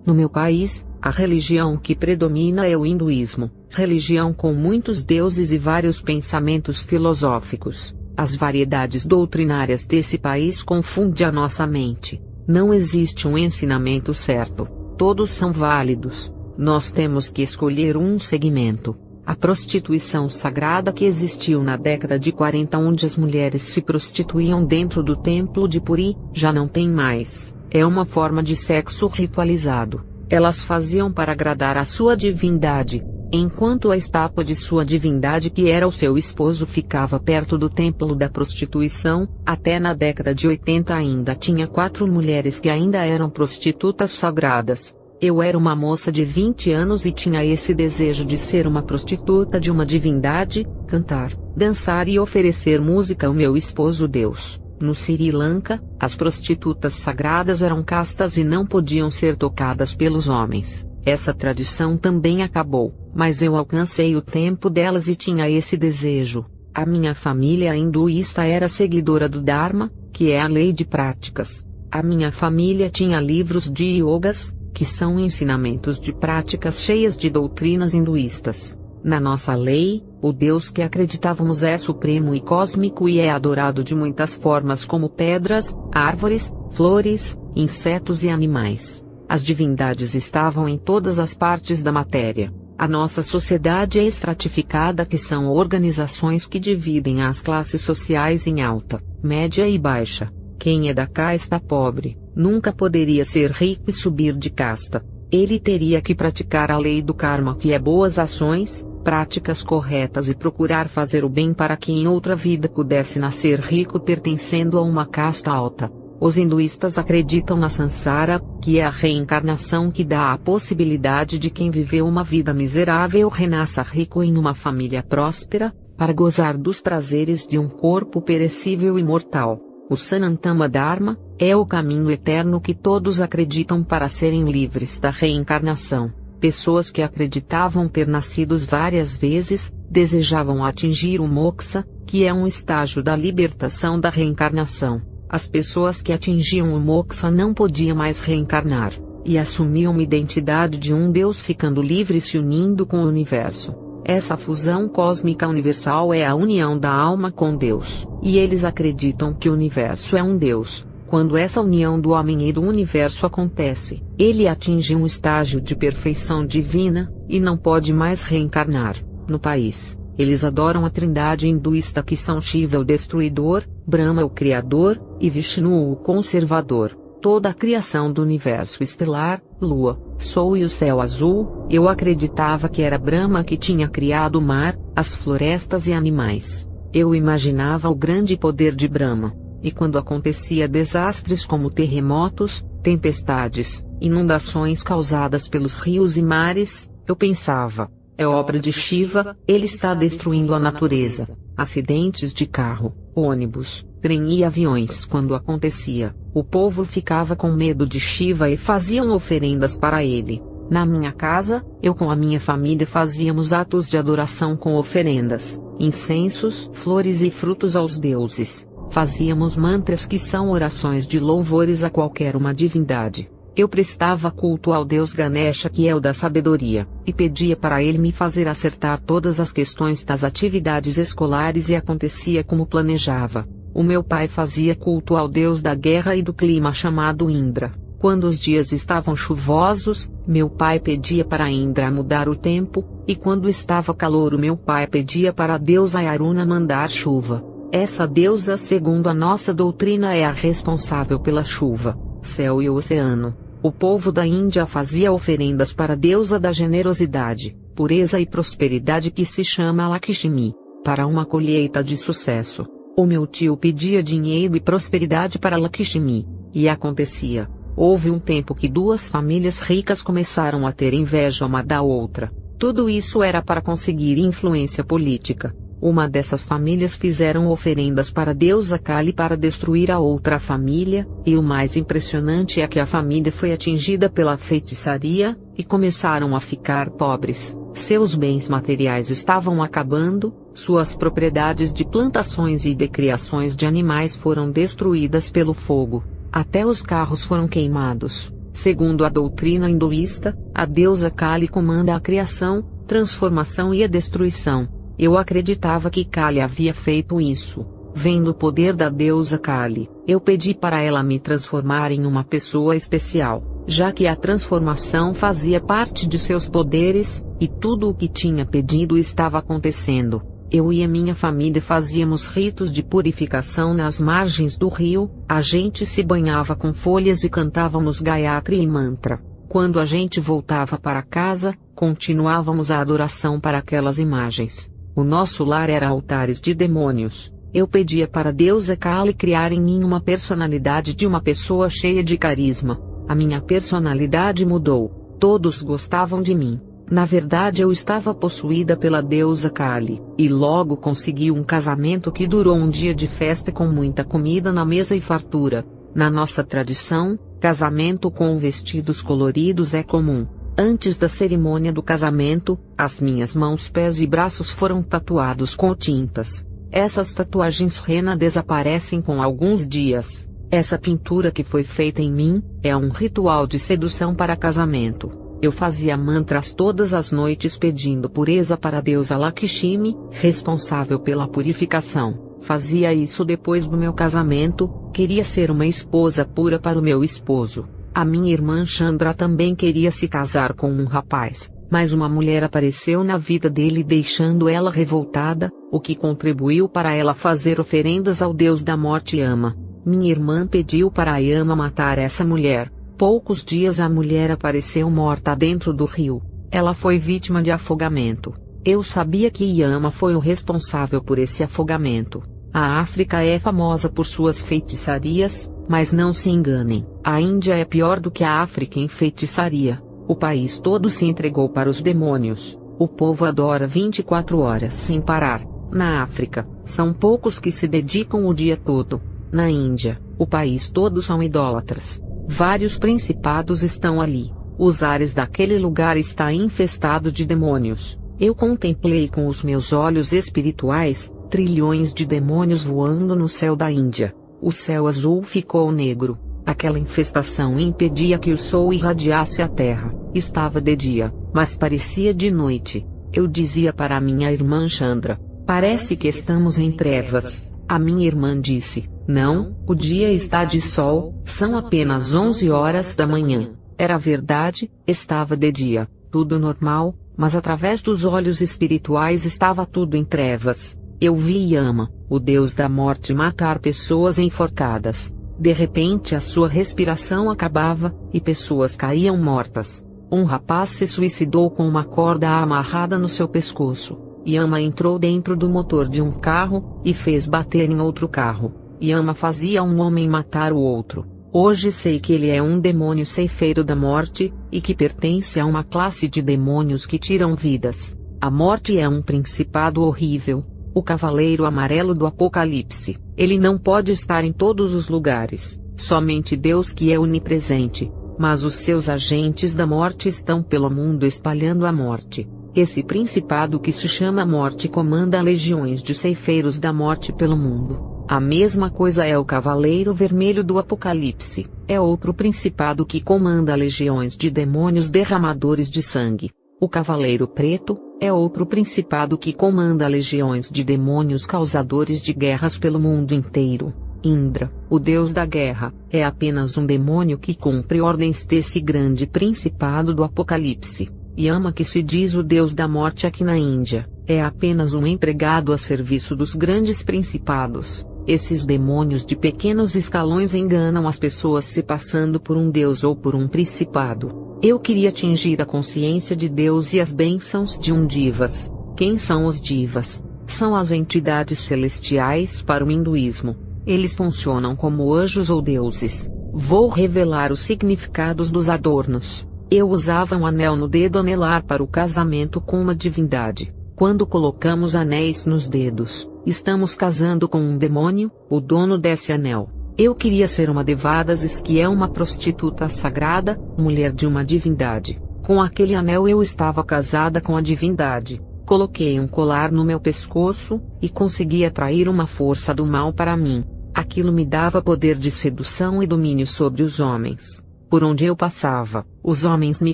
No meu país, a religião que predomina é o hinduísmo, religião com muitos deuses e vários pensamentos filosóficos. As variedades doutrinárias desse país confundem a nossa mente. Não existe um ensinamento certo. Todos são válidos. Nós temos que escolher um segmento. A prostituição sagrada que existiu na década de 40, onde as mulheres se prostituíam dentro do templo de Puri, já não tem mais. É uma forma de sexo ritualizado. Elas faziam para agradar a sua divindade, enquanto a estátua de sua divindade, que era o seu esposo, ficava perto do templo da prostituição. Até na década de 80 ainda tinha 4 mulheres que ainda eram prostitutas sagradas. Eu era uma moça de 20 anos e tinha esse desejo de ser uma prostituta de uma divindade, cantar, dançar e oferecer música ao meu esposo Deus. No Sri Lanka, as prostitutas sagradas eram castas e não podiam ser tocadas pelos homens. Essa tradição também acabou, mas eu alcancei o tempo delas e tinha esse desejo. A minha família hinduísta era seguidora do Dharma, que é a lei de práticas. A minha família tinha livros de yogas, que são ensinamentos de práticas cheias de doutrinas hinduístas. Na nossa lei, o Deus que acreditávamos é supremo e cósmico e é adorado de muitas formas, como pedras, árvores, flores, insetos e animais. As divindades estavam em todas as partes da matéria. A nossa sociedade é estratificada, que são organizações que dividem as classes sociais em alta, média e baixa. Quem é da casta pobre nunca poderia ser rico e subir de casta. Ele teria que praticar a lei do karma, que é boas ações, práticas corretas e procurar fazer o bem para que em outra vida pudesse nascer rico pertencendo a uma casta alta. Os hinduístas acreditam na Sansara, que é a reencarnação que dá a possibilidade de quem viveu uma vida miserável renasça rico em uma família próspera, para gozar dos prazeres de um corpo perecível e mortal. O Sanatana Dharma é o caminho eterno que todos acreditam para serem livres da reencarnação. Pessoas que acreditavam ter nascido várias vezes, desejavam atingir o moksha, que é um estágio da libertação da reencarnação. As pessoas que atingiam o moksha não podiam mais reencarnar, e assumiam uma identidade de um Deus, ficando livre e se unindo com o universo. Essa fusão cósmica universal é a união da alma com Deus, e eles acreditam que o universo é um Deus. Quando essa união do homem e do universo acontece, ele atinge um estágio de perfeição divina, e não pode mais reencarnar. No país, eles adoram a trindade hinduísta, que são Shiva o destruidor, Brahma o criador, e Vishnu o conservador. Toda a criação do universo estelar, lua, sol e o céu azul, eu acreditava que era Brahma que tinha criado o mar, as florestas e animais. Eu imaginava o grande poder de Brahma, e quando acontecia desastres como terremotos, tempestades, inundações causadas pelos rios e mares, eu pensava, é obra de Shiva, ele está destruindo a natureza. Acidentes de carro, ônibus, trem e aviões. Quando acontecia, o povo ficava com medo de Shiva e faziam oferendas para ele. Na minha casa, eu com a minha família fazíamos atos de adoração com oferendas, incensos, flores e frutos aos deuses. Fazíamos mantras, que são orações de louvores a qualquer uma divindade. Eu prestava culto ao deus Ganesha, que é o da sabedoria, e pedia para ele me fazer acertar todas as questões das atividades escolares, e acontecia como planejava. O meu pai fazia culto ao deus da guerra e do clima, chamado Indra. Quando os dias estavam chuvosos, meu pai pedia para Indra mudar o tempo, e quando estava calor, o meu pai pedia para a deusa Aruna mandar chuva. Essa deusa, segundo a nossa doutrina, é a responsável pela chuva, céu e oceano. O povo da Índia fazia oferendas para a deusa da generosidade, pureza e prosperidade, que se chama Lakshmi, para uma colheita de sucesso. O meu tio pedia dinheiro e prosperidade para Lakshmi, e acontecia. Houve um tempo que 2 famílias ricas começaram a ter inveja uma da outra. Tudo isso era para conseguir influência política. Uma dessas famílias fizeram oferendas para a deusa Kali para destruir a outra família, e o mais impressionante é que a família foi atingida pela feitiçaria, e começaram a ficar pobres. Seus bens materiais estavam acabando, suas propriedades de plantações e de criações de animais foram destruídas pelo fogo. Até os carros foram queimados. Segundo a doutrina hinduísta, a deusa Kali comanda a criação, transformação e a destruição. Eu acreditava que Kali havia feito isso. Vendo o poder da deusa Kali, eu pedi para ela me transformar em uma pessoa especial, já que a transformação fazia parte de seus poderes, e tudo o que tinha pedido estava acontecendo. Eu e a minha família fazíamos ritos de purificação nas margens do rio, a gente se banhava com folhas e cantávamos Gayatri e mantra. Quando a gente voltava para casa, continuávamos a adoração para aquelas imagens. O nosso lar era altares de demônios. Eu pedia para a deusa Kali criar em mim uma personalidade de uma pessoa cheia de carisma. A minha personalidade mudou. Todos gostavam de mim. Na verdade, eu estava possuída pela deusa Kali, e logo consegui um casamento que durou um dia de festa com muita comida na mesa e fartura. Na nossa tradição, casamento com vestidos coloridos é comum. Antes da cerimônia do casamento, as minhas mãos, pés e braços foram tatuados com tintas. Essas tatuagens rena desaparecem com alguns dias. Essa pintura que foi feita em mim, é um ritual de sedução para casamento. Eu fazia mantras todas as noites pedindo pureza para a deusa Lakshmi, responsável pela purificação. Fazia isso depois do meu casamento, queria ser uma esposa pura para o meu esposo. A minha irmã Chandra também queria se casar com um rapaz, mas uma mulher apareceu na vida dele deixando ela revoltada, o que contribuiu para ela fazer oferendas ao deus da morte Yama. Minha irmã pediu para Yama matar essa mulher. Poucos dias a mulher apareceu morta dentro do rio. Ela foi vítima de afogamento. Eu sabia que Yama foi o responsável por esse afogamento. A África é famosa por suas feitiçarias, mas não se enganem, a Índia é pior do que a África em feitiçaria. O país todo se entregou para os demônios. O povo adora 24 horas sem parar. Na África, são poucos que se dedicam o dia todo. Na Índia, o país todo são idólatras. Vários principados estão ali. Os ares daquele lugar está infestado de demônios. Eu contemplei com os meus olhos espirituais, trilhões de demônios voando no céu da Índia. O céu azul ficou negro. Aquela infestação impedia que o sol irradiasse a terra. Estava de dia, mas parecia de noite. Eu dizia para minha irmã Chandra: parece que estamos em trevas. A minha irmã disse: não, o dia está de sol, são apenas 11 horas da manhã. Era verdade, estava de dia, tudo normal, mas através dos olhos espirituais estava tudo em trevas. Eu vi Yama, o deus da morte, matar pessoas enforcadas. De repente a sua respiração acabava, e pessoas caíam mortas. Um rapaz se suicidou com uma corda amarrada no seu pescoço. Yama entrou dentro do motor de um carro, e fez bater em outro carro. Yama fazia um homem matar o outro. Hoje sei que ele é um demônio ceifeiro da morte, e que pertence a uma classe de demônios que tiram vidas. A morte é um principado horrível. O cavaleiro amarelo do Apocalipse. Ele não pode estar em todos os lugares, somente Deus que é onipresente. Mas os seus agentes da morte estão pelo mundo espalhando a morte. Esse principado que se chama morte comanda legiões de ceifeiros da morte pelo mundo. A mesma coisa é o cavaleiro vermelho do Apocalipse. É outro principado que comanda legiões de demônios derramadores de sangue. O cavaleiro preto é outro principado que comanda legiões de demônios causadores de guerras pelo mundo inteiro. Indra, o deus da guerra, é apenas um demônio que cumpre ordens desse grande principado do Apocalipse. Yama, que se diz o deus da morte aqui na Índia, é apenas um empregado a serviço dos grandes principados. Esses demônios de pequenos escalões enganam as pessoas se passando por um deus ou por um principado. Eu queria atingir a consciência de Deus e as bênçãos de um divas. Quem são os divas? São as entidades celestiais para o hinduísmo. Eles funcionam como anjos ou deuses. Vou revelar os significados dos adornos. Eu usava um anel no dedo anelar para o casamento com uma divindade. Quando colocamos anéis nos dedos, estamos casando com um demônio, o dono desse anel. Eu queria ser uma Devadas, que é uma prostituta sagrada, mulher de uma divindade. Com aquele anel eu estava casada com a divindade. Coloquei um colar no meu pescoço, e consegui atrair uma força do mal para mim. Aquilo me dava poder de sedução e domínio sobre os homens. Por onde eu passava, os homens me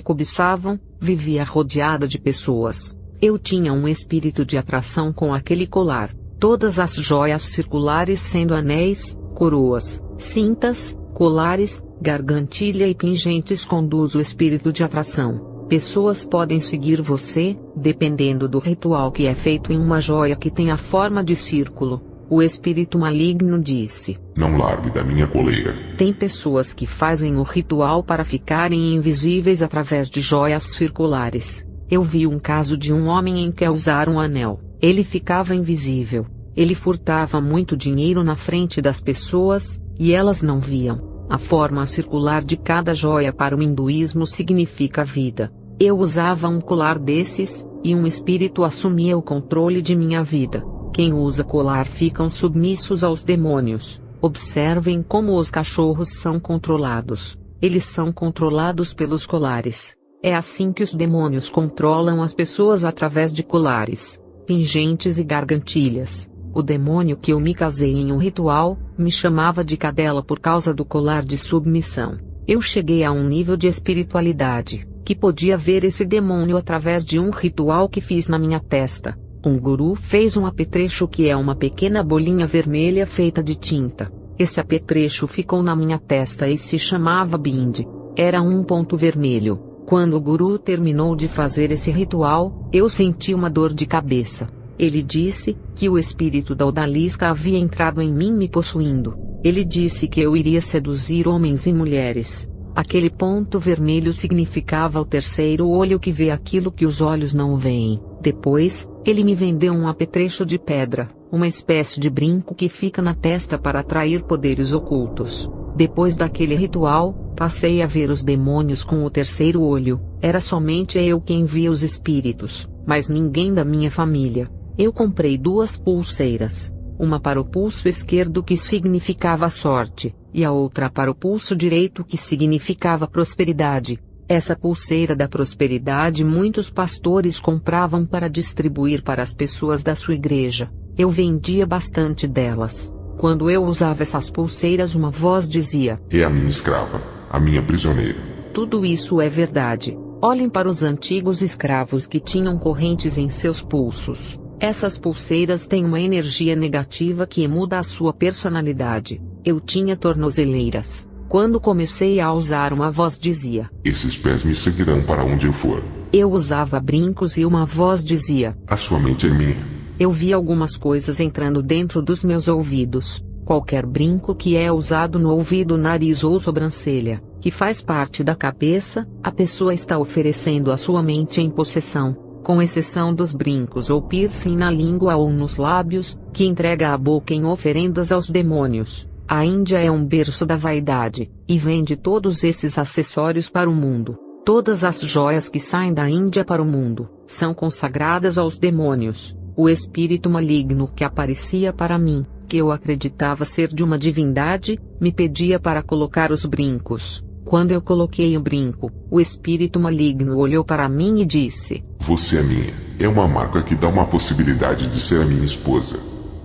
cobiçavam, vivia rodeada de pessoas. Eu tinha um espírito de atração com aquele colar. Todas as joias circulares sendo anéis, coroas, cintas, colares, gargantilha e pingentes conduz o espírito de atração. Pessoas podem seguir você, dependendo do ritual que é feito em uma joia que tem a forma de círculo. O espírito maligno disse: Não largue da minha coleira. Tem pessoas que fazem o ritual para ficarem invisíveis através de joias circulares. Eu vi um caso de um homem em que ao usar um anel, ele ficava invisível. Ele furtava muito dinheiro na frente das pessoas, e elas não viam. A forma circular de cada joia para o hinduísmo significa vida. Eu usava um colar desses, e um espírito assumia o controle de minha vida. Quem usa colar ficam submissos aos demônios. Observem como os cachorros são controlados. Eles são controlados pelos colares. É assim que os demônios controlam as pessoas através de colares, pingentes e gargantilhas. O demônio que eu me casei em um ritual, me chamava de cadela por causa do colar de submissão. Eu cheguei a um nível de espiritualidade, que podia ver esse demônio através de um ritual que fiz na minha testa. Um guru fez um apetrecho que é uma pequena bolinha vermelha feita de tinta. Esse apetrecho ficou na minha testa e se chamava bindi. Era um ponto vermelho. Quando o guru terminou de fazer esse ritual, eu senti uma dor de cabeça. Ele disse que o espírito da odalisca havia entrado em mim me possuindo. Ele disse que eu iria seduzir homens e mulheres. Aquele ponto vermelho significava o terceiro olho que vê aquilo que os olhos não veem. Depois, ele me vendeu um apetrecho de pedra, uma espécie de brinco que fica na testa para atrair poderes ocultos. Depois daquele ritual, passei a ver os demônios com o terceiro olho. Era somente eu quem via os espíritos, mas ninguém da minha família. Eu comprei 2 pulseiras, uma para o pulso esquerdo que significava sorte, e a outra para o pulso direito que significava prosperidade. Essa pulseira da prosperidade muitos pastores compravam para distribuir para as pessoas da sua igreja. Eu vendia bastante delas. Quando eu usava essas pulseiras, uma voz dizia: É a minha escrava, a minha prisioneira. Tudo isso é verdade. Olhem para os antigos escravos que tinham correntes em seus pulsos. Essas pulseiras têm uma energia negativa que muda a sua personalidade. Eu tinha tornozeleiras. Quando comecei a usar, uma voz dizia: Esses pés me seguirão para onde eu for. Eu usava brincos e uma voz dizia: A sua mente é minha. Eu vi algumas coisas entrando dentro dos meus ouvidos. Qualquer brinco que é usado no ouvido, nariz ou sobrancelha, que faz parte da cabeça, a pessoa está oferecendo a sua mente em possessão. Com exceção dos brincos ou piercing na língua ou nos lábios, que entrega a boca em oferendas aos demônios. A Índia é um berço da vaidade, e vende todos esses acessórios para o mundo. Todas as joias que saem da Índia para o mundo, são consagradas aos demônios. O espírito maligno que aparecia para mim, que eu acreditava ser de uma divindade, me pedia para colocar os brincos. Quando eu coloquei o brinco, o espírito maligno olhou para mim e disse: Você é minha. É uma marca que dá uma possibilidade de ser a minha esposa.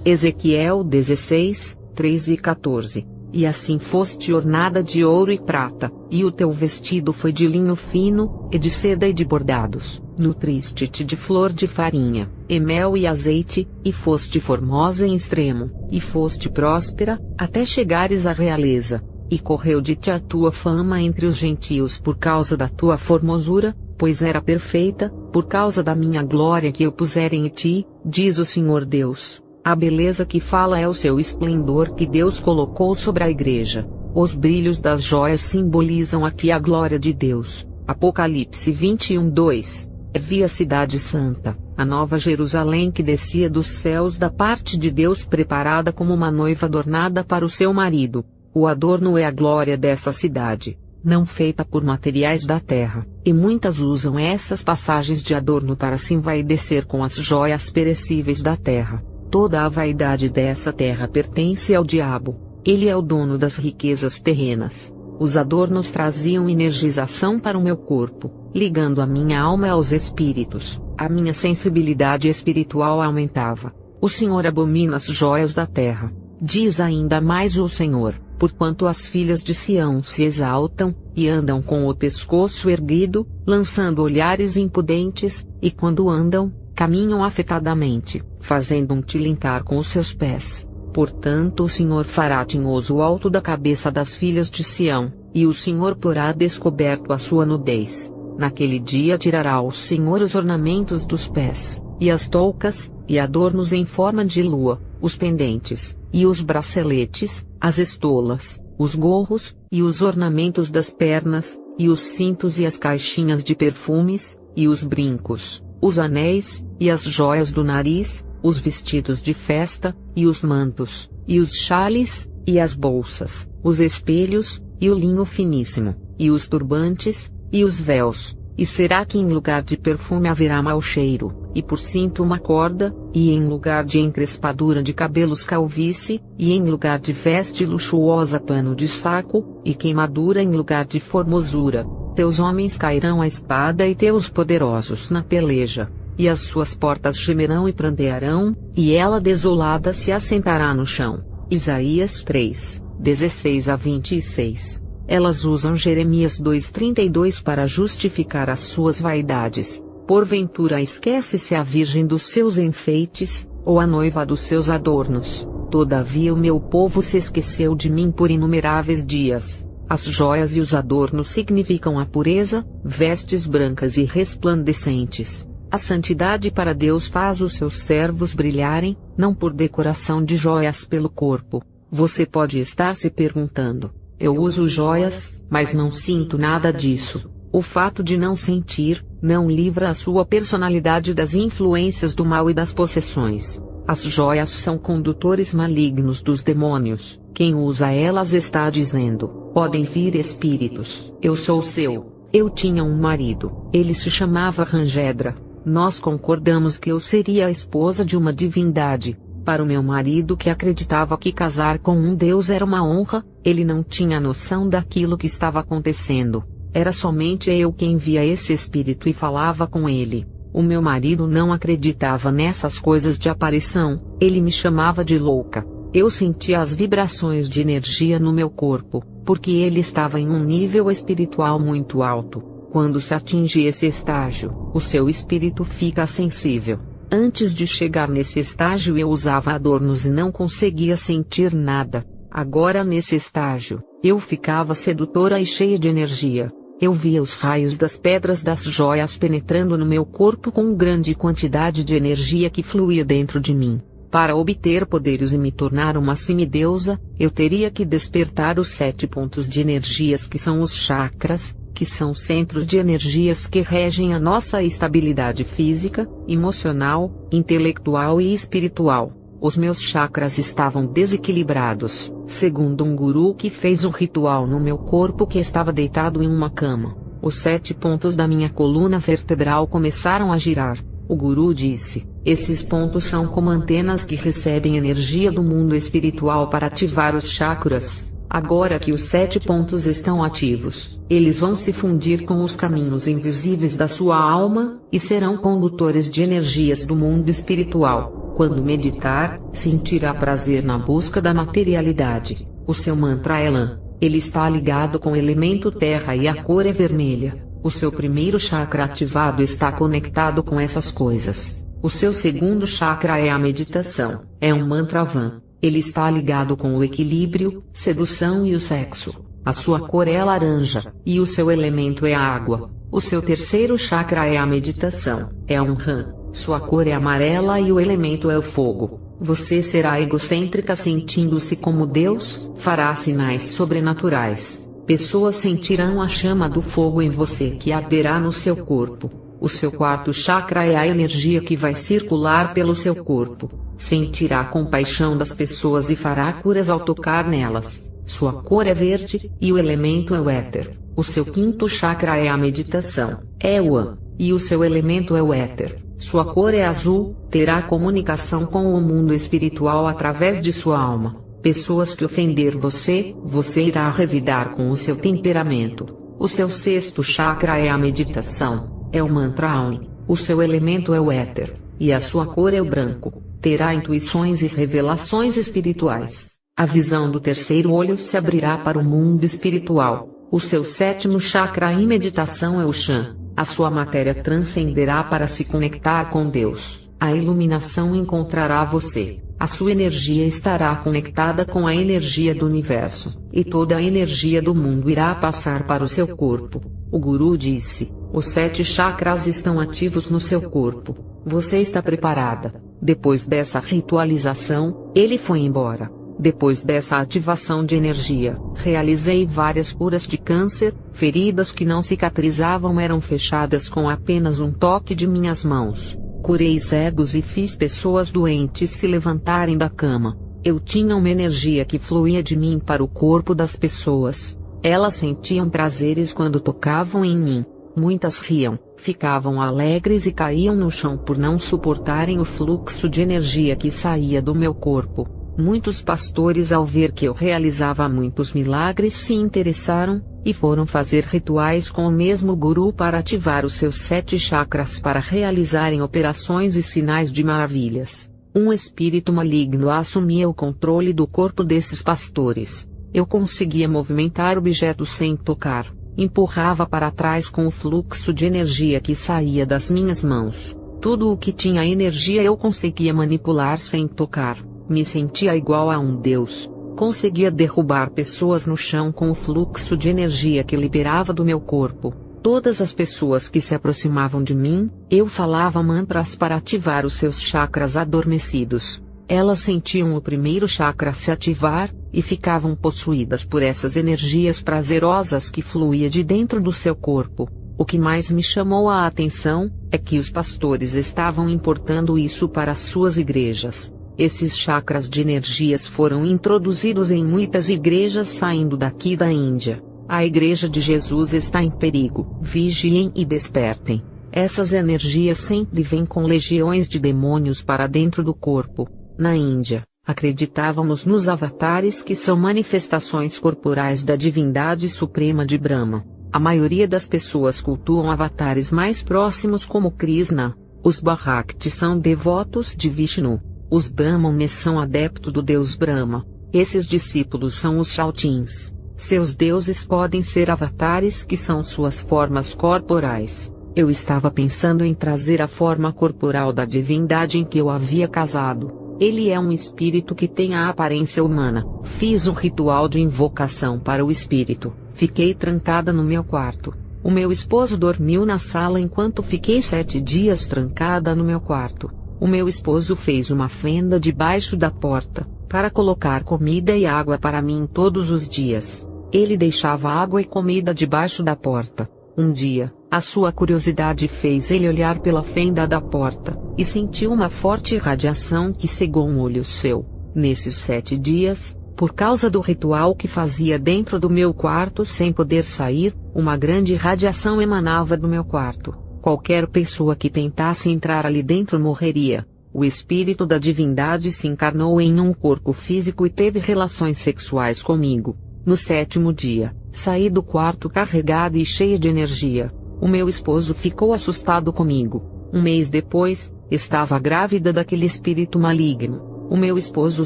Ezequiel 16, 13 e 14. E assim foste ornada de ouro e prata, e o teu vestido foi de linho fino, e de seda e de bordados. Nutriste-te de flor de farinha, e mel e azeite, e foste formosa em extremo, e foste próspera, até chegares à realeza. E correu de ti a tua fama entre os gentios por causa da tua formosura, pois era perfeita, por causa da minha glória que eu pusera em ti, diz o Senhor Deus. A beleza que fala é o seu esplendor que Deus colocou sobre a igreja. Os brilhos das joias simbolizam aqui a glória de Deus. Apocalipse 21:2. Vi a cidade santa, a nova Jerusalém que descia dos céus da parte de Deus, preparada como uma noiva adornada para o seu marido. O adorno é a glória dessa cidade, não feita por materiais da terra, e muitas usam essas passagens de adorno para se envaidecer com as joias perecíveis da terra. Toda a vaidade dessa terra pertence ao diabo. Ele é o dono das riquezas terrenas. Os adornos traziam energização para o meu corpo, ligando a minha alma aos espíritos. A minha sensibilidade espiritual aumentava. O Senhor abomina as joias da terra. Diz ainda mais o Senhor: porquanto as filhas de Sião se exaltam, e andam com o pescoço erguido, lançando olhares impudentes, e quando andam, caminham afetadamente, fazendo um tilintar com os seus pés. Portanto o Senhor fará tinhoso o alto da cabeça das filhas de Sião, e o Senhor porá descoberto a sua nudez. Naquele dia tirará o Senhor os ornamentos dos pés, e as toucas, e adornos em forma de lua, os pendentes, e os braceletes, as estolas, os gorros, e os ornamentos das pernas, e os cintos e as caixinhas de perfumes, e os brincos, os anéis, e as joias do nariz, os vestidos de festa, e os mantos, e os xales, e as bolsas, os espelhos, e o linho finíssimo, e os turbantes, e os véus. E será que em lugar de perfume haverá mau cheiro, e por cinto uma corda, e em lugar de encrespadura de cabelos calvície, e em lugar de veste luxuosa pano de saco, e queimadura em lugar de formosura. Teus homens cairão à espada e teus poderosos na peleja, e as suas portas gemerão e prantearão, e ela desolada se assentará no chão. Isaías 3, 16 a 26. Elas usam Jeremias 2:32 para justificar as suas vaidades. Porventura esquece-se a virgem dos seus enfeites, ou a noiva dos seus adornos. Todavia o meu povo se esqueceu de mim por inumeráveis dias. As joias e os adornos significam a pureza, vestes brancas e resplandecentes. A santidade para Deus faz os seus servos brilharem, não por decoração de joias pelo corpo. Você pode estar se perguntando: eu uso joias, mas não sinto nada disso. O fato de não sentir, não livra a sua personalidade das influências do mal e das possessões. As joias são condutores malignos dos demônios. Quem usa elas está dizendo: podem vir espíritos. Eu sou seu. Eu tinha um marido. Ele se chamava Rangedra. Nós concordamos que eu seria a esposa de uma divindade. Para o meu marido, que acreditava que casar com um deus era uma honra, ele não tinha noção daquilo que estava acontecendo. Era somente eu quem via esse espírito e falava com ele. O meu marido não acreditava nessas coisas de aparição, ele me chamava de louca. Eu sentia as vibrações de energia no meu corpo, porque ele estava em um nível espiritual muito alto. Quando se atinge esse estágio, o seu espírito fica sensível. Antes de chegar nesse estágio eu usava adornos e não conseguia sentir nada. Agora nesse estágio, eu ficava sedutora e cheia de energia. Eu via os raios das pedras das joias penetrando no meu corpo com grande quantidade de energia que fluía dentro de mim. Para obter poderes e me tornar uma semideusa, eu teria que despertar os 7 pontos de energias que são os chakras, que são centros de energias que regem a nossa estabilidade física, emocional, intelectual e espiritual. Os meus chakras estavam desequilibrados, segundo um guru que fez um ritual no meu corpo que estava deitado em uma cama. Os 7 pontos da minha coluna vertebral começaram a girar. O guru disse: esses pontos são como antenas que recebem energia do mundo espiritual para ativar os chakras. Agora que os 7 pontos estão ativos, eles vão se fundir com os caminhos invisíveis da sua alma, e serão condutores de energias do mundo espiritual. Quando meditar, sentirá prazer na busca da materialidade. O seu mantra é Lã. Ele está ligado com o elemento terra e a cor é vermelha. O seu primeiro chakra ativado está conectado com essas coisas. O seu segundo chakra é a meditação, é um mantra Van. Ele está ligado com o equilíbrio, sedução e o sexo. A sua cor é laranja, e o seu elemento é a água. O seu terceiro chakra é a meditação, é um Ram. Sua cor é amarela e o elemento é o fogo. Você será egocêntrica sentindo-se como Deus, fará sinais sobrenaturais. Pessoas sentirão a chama do fogo em você que arderá no seu corpo. O seu quarto chakra é a energia que vai circular pelo seu corpo. Sentirá compaixão das pessoas e fará curas ao tocar nelas. Sua cor é verde, e o elemento é o éter. O seu quinto chakra é a meditação, é o An, e o seu elemento é o éter. Sua cor é azul, terá comunicação com o mundo espiritual através de sua alma. Pessoas que ofender você, você irá revidar com o seu temperamento. O seu sexto chakra é a meditação, é o mantra Aum. O seu elemento é o éter, e a sua cor é o branco. Terá intuições e revelações espirituais. A visão do terceiro olho se abrirá para o mundo espiritual. O seu sétimo chakra em meditação é o Chan. A sua matéria transcenderá para se conectar com Deus. A iluminação encontrará você. A sua energia estará conectada com a energia do universo, e toda a energia do mundo irá passar para o seu corpo. O Guru disse: os 7 chakras estão ativos no seu corpo. Você está preparada? Depois dessa ritualização, ele foi embora. Depois dessa ativação de energia, realizei várias curas de câncer. Feridas que não cicatrizavam eram fechadas com apenas um toque de minhas mãos. Curei cegos e fiz pessoas doentes se levantarem da cama. Eu tinha uma energia que fluía de mim para o corpo das pessoas. Elas sentiam prazeres quando tocavam em mim. Muitas riam, ficavam alegres e caíam no chão por não suportarem o fluxo de energia que saía do meu corpo. Muitos pastores, ao ver que eu realizava muitos milagres, se interessaram, e foram fazer rituais com o mesmo guru para ativar os seus 7 chakras para realizarem operações e sinais de maravilhas. Um espírito maligno assumia o controle do corpo desses pastores. Eu conseguia movimentar objetos sem tocar, empurrava para trás com o fluxo de energia que saía das minhas mãos. Tudo o que tinha energia eu conseguia manipular sem tocar. Me sentia igual a um deus. Conseguia derrubar pessoas no chão com o fluxo de energia que liberava do meu corpo. Todas as pessoas que se aproximavam de mim, eu falava mantras para ativar os seus chakras adormecidos. Elas sentiam o primeiro chakra se ativar, e ficavam possuídas por essas energias prazerosas que fluía de dentro do seu corpo. O que mais me chamou a atenção, é que os pastores estavam importando isso para as suas igrejas. Esses chakras de energias foram introduzidos em muitas igrejas saindo daqui da Índia. A Igreja de Jesus está em perigo. Vigiem e despertem. Essas energias sempre vêm com legiões de demônios para dentro do corpo. Na Índia, acreditávamos nos avatares, que são manifestações corporais da divindade suprema de Brahma. A maioria das pessoas cultuam avatares mais próximos como Krishna. Os Bhaktis são devotos de Vishnu. Os Brahmanes são adeptos do deus Brahma. Esses discípulos são os Kshatriyas. Seus deuses podem ser avatares, que são suas formas corporais. Eu estava pensando em trazer a forma corporal da divindade em que eu havia casado. Ele é um espírito que tem a aparência humana. Fiz um ritual de invocação para o espírito. Fiquei trancada no meu quarto. O meu esposo dormiu na sala enquanto fiquei 7 dias trancada no meu quarto. O meu esposo fez uma fenda debaixo da porta, para colocar comida e água para mim todos os dias. Ele deixava água e comida debaixo da porta. Um dia, a sua curiosidade fez ele olhar pela fenda da porta, e sentiu uma forte radiação que cegou um olho seu. Nesses 7 dias, por causa do ritual que fazia dentro do meu quarto sem poder sair, uma grande radiação emanava do meu quarto. Qualquer pessoa que tentasse entrar ali dentro morreria. O espírito da divindade se encarnou em um corpo físico e teve relações sexuais comigo. No 7º dia, saí do quarto carregada e cheia de energia. O meu esposo ficou assustado comigo. Um mês depois, estava grávida daquele espírito maligno. O meu esposo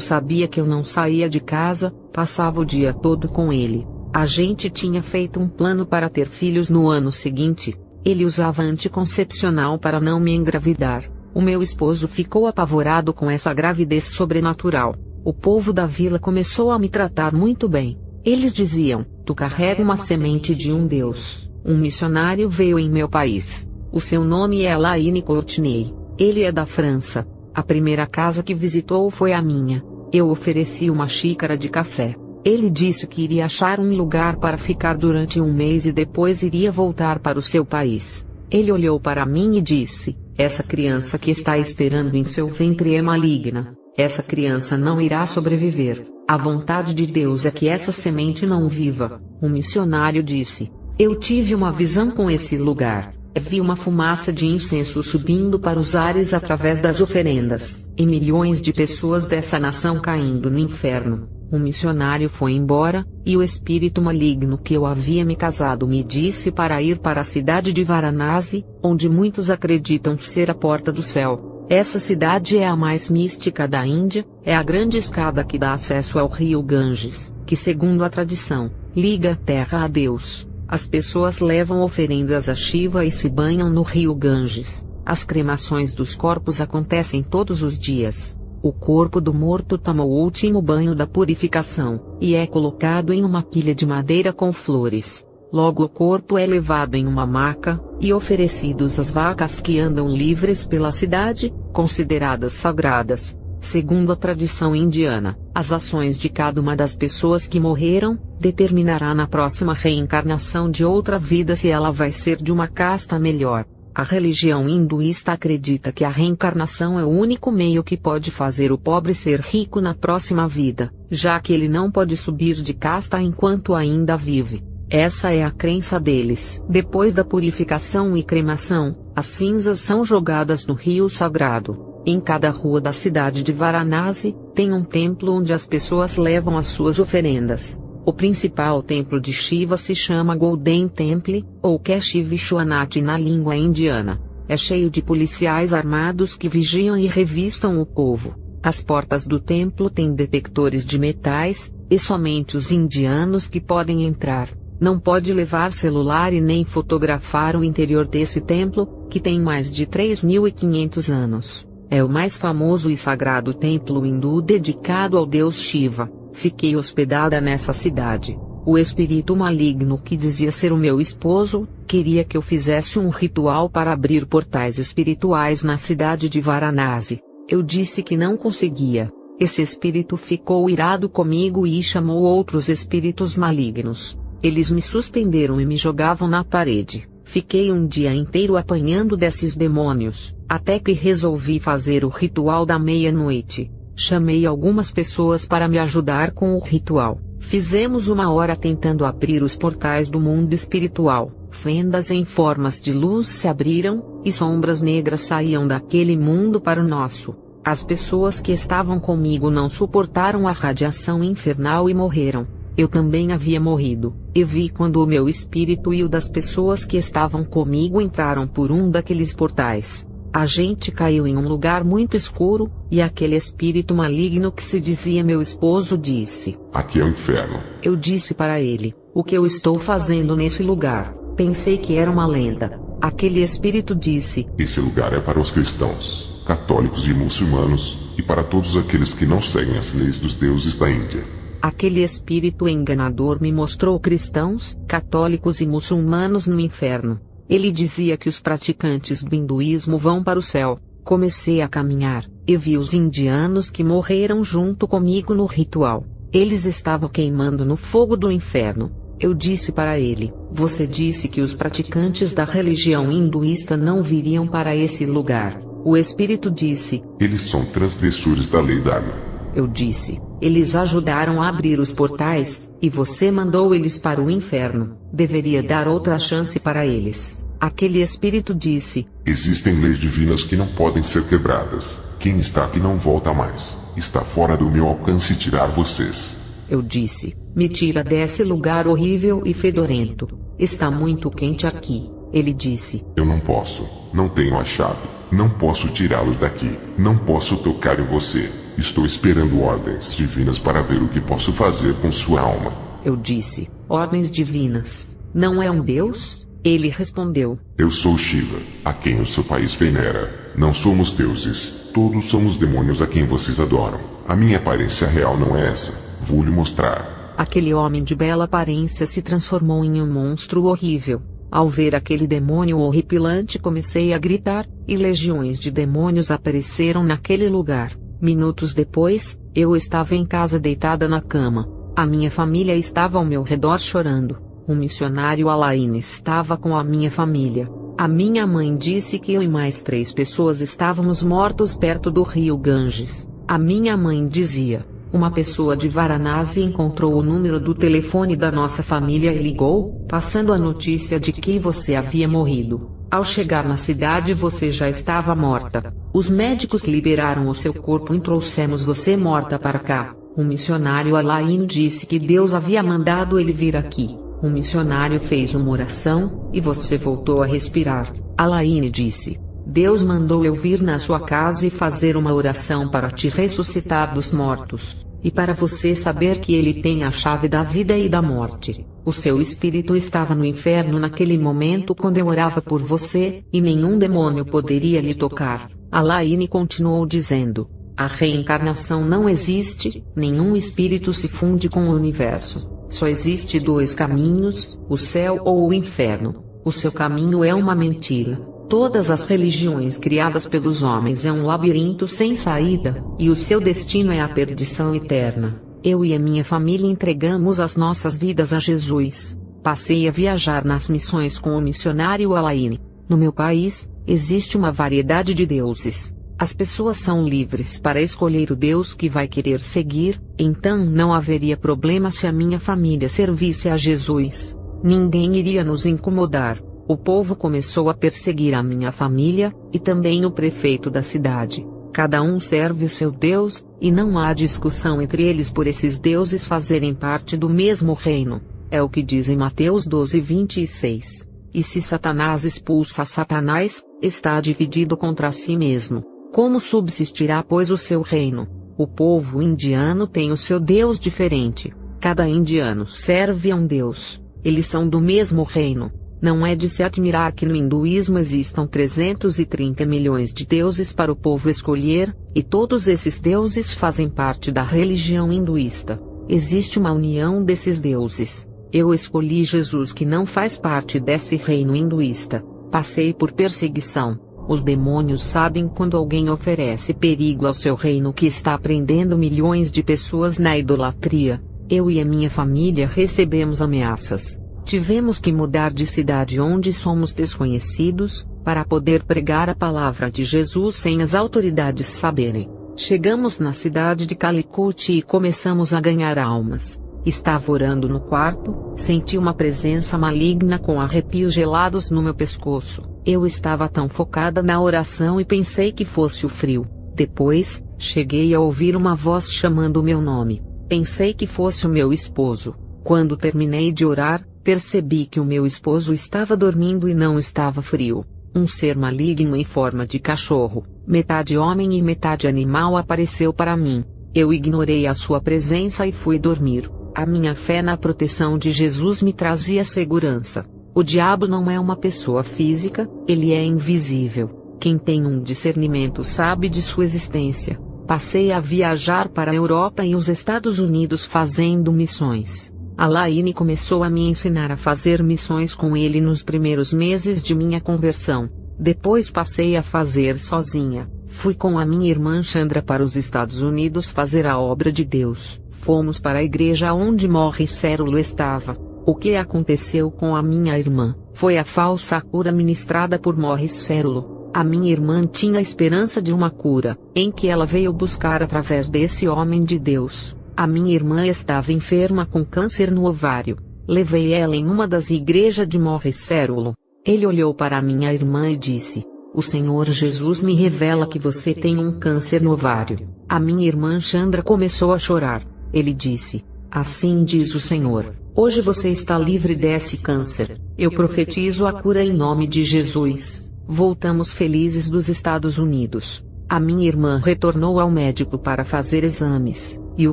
sabia que eu não saía de casa, passava o dia todo com ele. A gente tinha feito um plano para ter filhos no ano seguinte. Ele usava anticoncepcional para não me engravidar. O meu esposo ficou apavorado com essa gravidez sobrenatural. O povo da vila começou a me tratar muito bem. Eles diziam: tu carrega uma semente de um deus. Um missionário veio em meu país. O seu nome é Elaine Courtenay. Ele é da França. A primeira casa que visitou foi a minha. Eu ofereci uma xícara de café. Ele disse que iria achar um lugar para ficar durante um mês e depois iria voltar para o seu país. Ele olhou para mim e disse: essa criança que está esperando em seu ventre é maligna. Essa criança não irá sobreviver. A vontade de Deus é que essa semente não viva. Um missionário disse: eu tive uma visão com esse lugar. Vi uma fumaça de incenso subindo para os ares através das oferendas, e milhões de pessoas dessa nação caindo no inferno. O missionário foi embora, e o espírito maligno que eu havia me casado me disse para ir para a cidade de Varanasi, onde muitos acreditam ser a porta do céu. Essa cidade é a mais mística da Índia, é a grande escada que dá acesso ao rio Ganges, que segundo a tradição, liga a terra a Deus. As pessoas levam oferendas a Shiva e se banham no rio Ganges. As cremações dos corpos acontecem todos os dias. O corpo do morto toma o último banho da purificação, e é colocado em uma pilha de madeira com flores. Logo o corpo é levado em uma maca, e oferecidos às vacas que andam livres pela cidade, consideradas sagradas. Segundo a tradição indiana, as ações de cada uma das pessoas que morreram, determinará na próxima reencarnação de outra vida se ela vai ser de uma casta melhor. A religião hinduísta acredita que a reencarnação é o único meio que pode fazer o pobre ser rico na próxima vida, já que ele não pode subir de casta enquanto ainda vive. Essa é a crença deles. Depois da purificação e cremação, as cinzas são jogadas no rio sagrado. Em cada rua da cidade de Varanasi, tem um templo onde as pessoas levam as suas oferendas. O principal templo de Shiva se chama Golden Temple, ou Kashi Vishwanath na língua indiana. É cheio de policiais armados que vigiam e revistam o povo. As portas do templo têm detectores de metais, e somente os indianos que podem entrar. Não pode levar celular e nem fotografar o interior desse templo, que tem mais de 3.500 anos. É o mais famoso e sagrado templo hindu dedicado ao deus Shiva. Fiquei hospedada nessa cidade. O espírito maligno que dizia ser o meu esposo, queria que eu fizesse um ritual para abrir portais espirituais na cidade de Varanasi. Eu disse que não conseguia. Esse espírito ficou irado comigo e chamou outros espíritos malignos. Eles me suspenderam e me jogavam na parede. Fiquei um dia inteiro apanhando desses demônios, até que resolvi fazer o ritual da meia-noite. Chamei algumas pessoas para me ajudar com o ritual. Fizemos 1 hora tentando abrir os portais do mundo espiritual. Fendas em formas de luz se abriram, e sombras negras saíam daquele mundo para o nosso. As pessoas que estavam comigo não suportaram a radiação infernal e morreram. Eu também havia morrido, e vi quando o meu espírito e o das pessoas que estavam comigo entraram por um daqueles portais. A gente caiu em um lugar muito escuro, e aquele espírito maligno que se dizia meu esposo disse: "Aqui é o inferno." Eu disse para ele: "O que eu estou fazendo nesse lugar?" Pensei que era uma lenda. Aquele espírito disse: "Esse lugar é para os cristãos, católicos e muçulmanos, e para todos aqueles que não seguem as leis dos deuses da Índia." Aquele espírito enganador me mostrou cristãos, católicos e muçulmanos no inferno. Ele dizia que os praticantes do hinduísmo vão para o céu. Comecei a caminhar, e vi os indianos que morreram junto comigo no ritual. Eles estavam queimando no fogo do inferno. Eu disse para ele: "Você disse que os praticantes da religião hinduísta não viriam para esse lugar." O espírito disse: "Eles são transgressores da lei Dharma." Eu disse: "Eles ajudaram a abrir os portais, e você mandou eles para o inferno. Deveria dar outra chance para eles." Aquele espírito disse: "Existem leis divinas que não podem ser quebradas. Quem está aqui não volta mais. Está fora do meu alcance tirar vocês." Eu disse: "Me tira desse lugar horrível e fedorento. Está muito quente aqui." Ele disse: "Eu não posso. Não tenho a chave. Não posso tirá-los daqui. Não posso tocar em você. Estou esperando ordens divinas para ver o que posso fazer com sua alma." Eu disse: "Ordens divinas? Não é um deus?" Ele respondeu: "Eu sou Shiva, a quem o seu país venera. Não somos deuses. Todos somos demônios a quem vocês adoram. A minha aparência real não é essa. Vou lhe mostrar." Aquele homem de bela aparência se transformou em um monstro horrível. Ao ver aquele demônio horripilante, comecei a gritar, e legiões de demônios apareceram naquele lugar. Minutos depois, eu estava em casa deitada na cama. A minha família estava ao meu redor chorando. Um missionário Alain estava com a minha família. A minha mãe disse que eu e mais 3 pessoas estávamos mortos perto do rio Ganges. A minha mãe dizia: "Uma pessoa de Varanasi encontrou o número do telefone da nossa família e ligou, passando a notícia de que você havia morrido. Ao chegar na cidade você já estava morta. Os médicos liberaram o seu corpo e trouxemos você morta para cá." Um missionário Alain disse que Deus havia mandado ele vir aqui. Um missionário fez uma oração, e você voltou a respirar. Alain disse: Deus mandou eu vir na sua casa e fazer uma oração para te ressuscitar dos mortos, e para você saber que Ele tem a chave da vida e da morte. O seu espírito estava no inferno naquele momento quando eu orava por você, e nenhum demônio poderia lhe tocar. Alaine continuou dizendo: a reencarnação não existe, nenhum espírito se funde com o universo. Só existe dois caminhos, o céu ou o inferno. O seu caminho é uma mentira. Todas as religiões criadas pelos homens é um labirinto sem saída, e o seu destino é a perdição eterna. Eu e a minha família entregamos as nossas vidas a Jesus. Passei a viajar nas missões com o missionário Alaine. No meu país, existe uma variedade de deuses. As pessoas são livres para escolher o Deus que vai querer seguir, então não haveria problema se a minha família servisse a Jesus. Ninguém iria nos incomodar. O povo começou a perseguir a minha família, e também o prefeito da cidade. Cada um serve o seu Deus, e não há discussão entre eles por esses deuses fazerem parte do mesmo reino. É o que diz em Mateus 12:26. E se Satanás expulsa Satanás, está dividido contra si mesmo. Como subsistirá, pois, o seu reino? O povo indiano tem o seu Deus diferente. Cada indiano serve a um Deus. Eles são do mesmo reino. Não é de se admirar que no hinduísmo existam 330 milhões de deuses para o povo escolher, e todos esses deuses fazem parte da religião hinduísta. Existe uma união desses deuses. Eu escolhi Jesus, que não faz parte desse reino hinduísta. Passei por perseguição. Os demônios sabem quando alguém oferece perigo ao seu reino que está prendendo milhões de pessoas na idolatria. Eu e a minha família recebemos ameaças. Tivemos que mudar de cidade onde somos desconhecidos, para poder pregar a palavra de Jesus sem as autoridades saberem. Chegamos na cidade de Calicut e começamos a ganhar almas. Estava orando no quarto, senti uma presença maligna com arrepios gelados no meu pescoço. Eu estava tão focada na oração e pensei que fosse o frio. Depois, cheguei a ouvir uma voz chamando o meu nome. Pensei que fosse o meu esposo. Quando terminei de orar, percebi que o meu esposo estava dormindo e não estava frio. Um ser maligno em forma de cachorro, metade homem e metade animal, apareceu para mim. Eu ignorei a sua presença e fui dormir. A minha fé na proteção de Jesus me trazia segurança. O diabo não é uma pessoa física, ele é invisível. Quem tem um discernimento sabe de sua existência. Passei a viajar para a Europa e os Estados Unidos fazendo missões. Alaine começou a me ensinar a fazer missões com ele nos primeiros meses de minha conversão. Depois passei a fazer sozinha. Fui com a minha irmã Chandra para os Estados Unidos fazer a obra de Deus. Fomos para a igreja onde Morris Cerullo estava. O que aconteceu com a minha irmã foi a falsa cura ministrada por Morris Cerullo. A minha irmã tinha esperança de uma cura, em que ela veio buscar através desse homem de Deus. A minha irmã estava enferma com câncer no ovário. Levei ela em uma das igrejas de Morris Cerullo. Ele olhou para a minha irmã e disse: "O Senhor Jesus me revela que você tem um câncer no ovário." A minha irmã Chandra começou a chorar. Ele disse: "Assim diz o Senhor, hoje você está livre desse câncer. Eu profetizo a cura em nome de Jesus." Voltamos felizes dos Estados Unidos. A minha irmã retornou ao médico para fazer exames, e o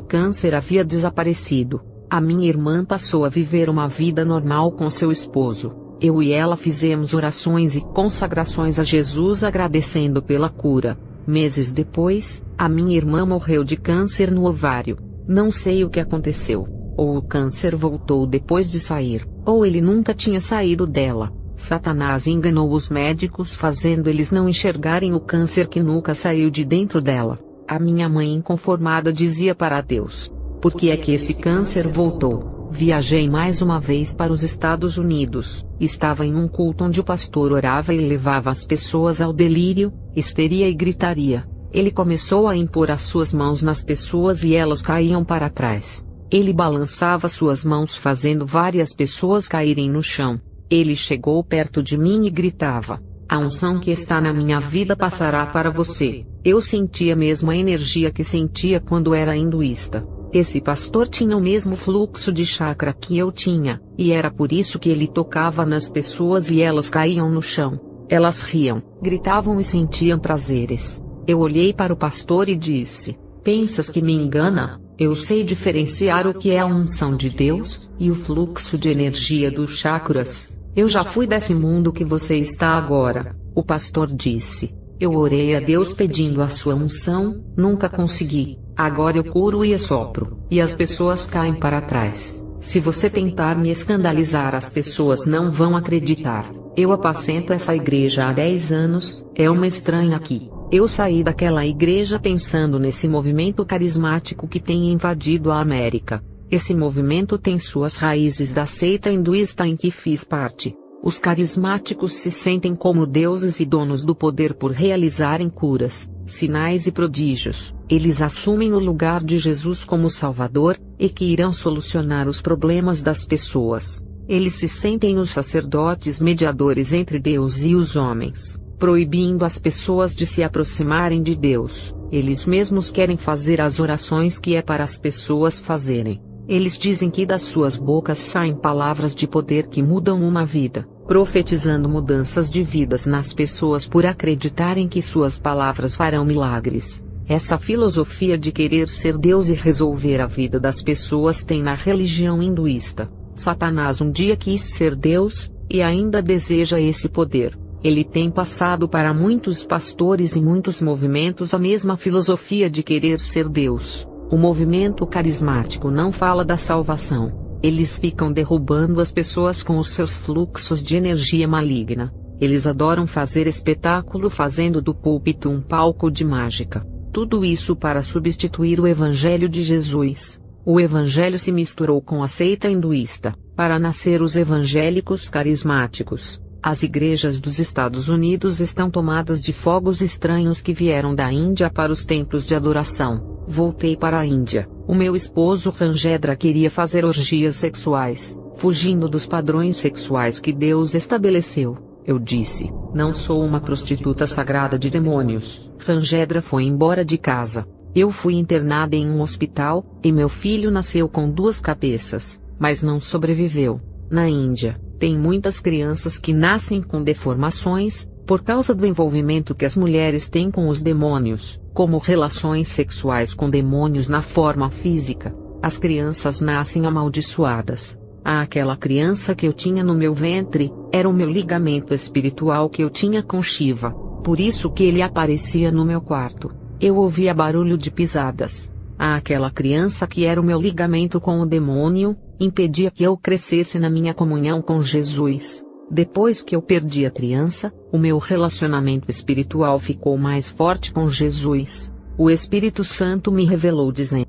câncer havia desaparecido. A minha irmã passou a viver uma vida normal com seu esposo. Eu e ela fizemos orações e consagrações a Jesus agradecendo pela cura. Meses depois, a minha irmã morreu de câncer no ovário. Não sei o que aconteceu. Ou o câncer voltou depois de sair, ou ele nunca tinha saído dela. Satanás enganou os médicos fazendo eles não enxergarem o câncer que nunca saiu de dentro dela. A minha mãe inconformada dizia para Deus: "Por que é que esse câncer voltou?" Viajei mais uma vez para os Estados Unidos. Estava em um culto onde o pastor orava e levava as pessoas ao delírio, histeria e gritaria. Ele começou a impor as suas mãos nas pessoas e elas caíam para trás. Ele balançava suas mãos fazendo várias pessoas caírem no chão. Ele chegou perto de mim e gritava: "A unção que está na minha vida passará para você." Eu sentia mesmo a energia que sentia quando era hinduísta. Esse pastor tinha o mesmo fluxo de chakra que eu tinha, e era por isso que ele tocava nas pessoas e elas caíam no chão. Elas riam, gritavam e sentiam prazeres. Eu olhei para o pastor e disse: pensas que me engana? Eu sei diferenciar o que é a unção de Deus e o fluxo de energia dos chakras. Eu já fui desse mundo que você está agora. O pastor disse. Eu orei a Deus pedindo a sua unção, nunca consegui. Agora eu curo e assopro, e as pessoas caem para trás. Se você tentar me escandalizar, as pessoas não vão acreditar. Eu apacento essa igreja há 10 anos, é uma estranha aqui. Eu saí daquela igreja pensando nesse movimento carismático que tem invadido a América. Esse movimento tem suas raízes da seita hinduísta em que fiz parte. Os carismáticos se sentem como deuses e donos do poder por realizarem curas, sinais e prodígios. Eles assumem o lugar de Jesus como Salvador, e que irão solucionar os problemas das pessoas. Eles se sentem os sacerdotes mediadores entre Deus e os homens, proibindo as pessoas de se aproximarem de Deus. Eles mesmos querem fazer as orações que é para as pessoas fazerem. Eles dizem que das suas bocas saem palavras de poder que mudam uma vida, profetizando mudanças de vidas nas pessoas por acreditarem que suas palavras farão milagres. Essa filosofia de querer ser Deus e resolver a vida das pessoas tem na religião hinduísta. Satanás um dia quis ser Deus, e ainda deseja esse poder. Ele tem passado para muitos pastores e muitos movimentos a mesma filosofia de querer ser Deus. O movimento carismático não fala da salvação. Eles ficam derrubando as pessoas com os seus fluxos de energia maligna. Eles adoram fazer espetáculo fazendo do púlpito um palco de mágica. Tudo isso para substituir o Evangelho de Jesus. O Evangelho se misturou com a seita hinduísta, para nascer os evangélicos carismáticos. As igrejas dos Estados Unidos estão tomadas de fogos estranhos que vieram da Índia para os templos de adoração. Voltei para a Índia. O meu esposo Ranjedra queria fazer orgias sexuais, fugindo dos padrões sexuais que Deus estabeleceu. Eu disse: não sou uma prostituta sagrada de demônios. Ranjedra foi embora de casa. Eu fui internada em um hospital, e meu filho nasceu com 2 cabeças, mas não sobreviveu. Na Índia, tem muitas crianças que nascem com deformações, por causa do envolvimento que as mulheres têm com os demônios, como relações sexuais com demônios na forma física. As crianças nascem amaldiçoadas. Aquela criança que eu tinha no meu ventre, era o meu ligamento espiritual que eu tinha com Shiva. Por isso que ele aparecia no meu quarto. Eu ouvia barulho de pisadas. Aquela criança que era o meu ligamento com o demônio, impedia que eu crescesse na minha comunhão com Jesus. Depois que eu perdi a criança, o meu relacionamento espiritual ficou mais forte com Jesus. O Espírito Santo me revelou dizendo: